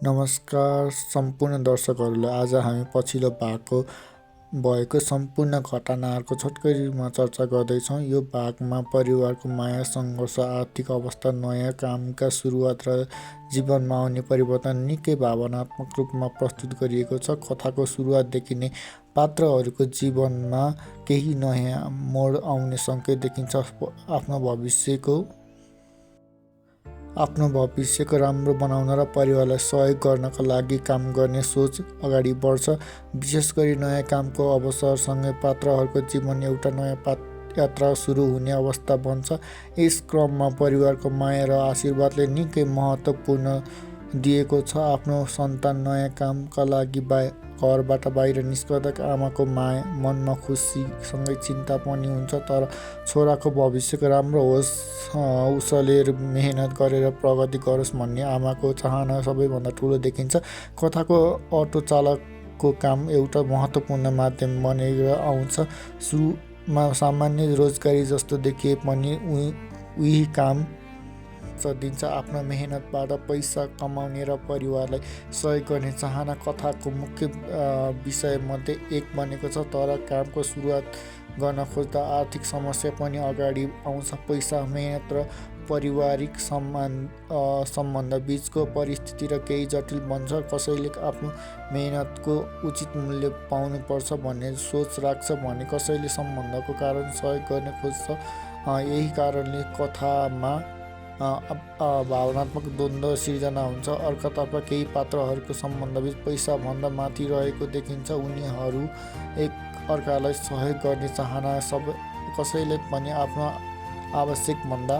नमस्कार सम्पूर्ण दर्शकहरूलाई। आज हामी पछिल्लो भएको सम्पूर्ण घटनाहरूको छोटकरीमा चर्चा गर्दैछौँ। यो भागमा परिवारको माया, सङ्घर्ष, आर्थिक अवस्था, नयाँ कामका सुरुवात र जीवनमा आउने परिवर्तन निकै भावनात्मक रूपमा प्रस्तुत गरिएको छ। कथाको सुरुवातदेखि नै पात्रहरूको जीवनमा केही नयाँ मोड आउने सङ्केत देखिन्छ। आफ्नो भविष्यको राम्रो बनाउन र परिवारलाई सहयोग गर्नका लागि काम गर्ने सोच अगाडि बढ्छ। विशेष गरी नयाँ कामको अवसरसँगै पात्रहरूको जीवन एउटा नयाँ यात्रा सुरु हुने अवस्था बन्छ। यस क्रममा परिवारको माया र आशीर्वादले निकै महत्त्वपूर्ण दिएको छ। आफ्नो सन्तान नयाँ कामका लागि घरबाट बाहिर निस्कँदा आमाको मनमा खुसीसँगै चिन्ता पनि हुन्छ। तर छोराको भविष्यको राम्रो होस्, उसले मेहनत गरेर प्रगति गरोस् भन्ने आमाको चाहना सबैभन्दा ठुलो देखिन्छ। कथाको अटो चालकको काम एउटा महत्त्वपूर्ण माध्यम बनेर आउँछ। सुरुमा सामान्य रोजगारी जस्तो देखिए पनि उही काम दिन्छ। आफ्नो मेहनतबाट पैसा कमाउने र परिवारलाई सहयोग गर्ने चाहना कथाको मुख्य विषयमध्ये एक बनेको छ। तर कामको सुरुवात गर्न खोज्दा आर्थिक समस्या पनि अगाडि आउँछ। पैसा, मेहनत र पारिवारिक सम्बन्ध बिचको परिस्थिति र केही जटिल बन्छ। कसैले आफ्नो मेहनतको उचित मूल्य पाउनुपर्छ भन्ने सोच राख्छ भने कसैले सम्बन्धको कारण सहयोग गर्न खोज्छ। यही कारणले कथामा भावनात्मक द्वन्द्व सिर्जना हुन्छ। अर्कोतर्फ केही पात्रहरूको सम्बन्धबिच पैसाभन्दा माथि रहेको देखिन्छ। उनीहरू एक अर्कालाई सहयोग गर्ने चाहना कसैले पनि आफ्नो आवश्यकभन्दा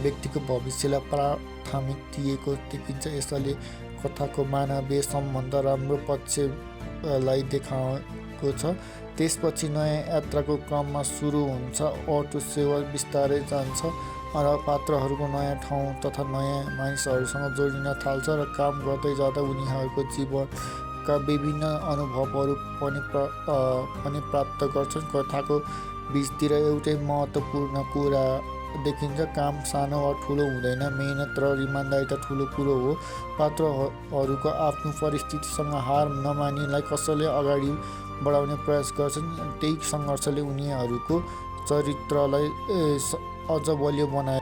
व्यक्तिको भविष्यलाई प्राथमिक दिएको देखिन्छ। यसले कथाको मानवीय सम्बन्ध राम्रो पक्षलाई देखाएको छ। त्यसपछि नयाँ यात्राको क्रममा सुरु हुन्छ। अटो सेवा बिस्तारै जान्छ र पात्रहरूको नयाँ ठाउँ तथा नयाँ मानिसहरूसँग जोडिन थाल्छ र काम गर्दै जाँदा उनीहरूको जीवनका विभिन्न अनुभवहरू पनि प्राप्त गर्छन्। कथाको बिचतिर एउटै महत्त्वपूर्ण कुरा देखिन्छ। काम सानो वा ठुलो हुँदैन, मेहनत र इमान्दारिता ठुलो कुरो हो। पात्रहरूको आफ्नो परिस्थितिसँग हार नमानिलाई कसैले अगाडि बढाउने प्रयास गर्छन्। त्यही सङ्घर्षले उनीहरूको चरित्रलाई अझ बलियो बनाए।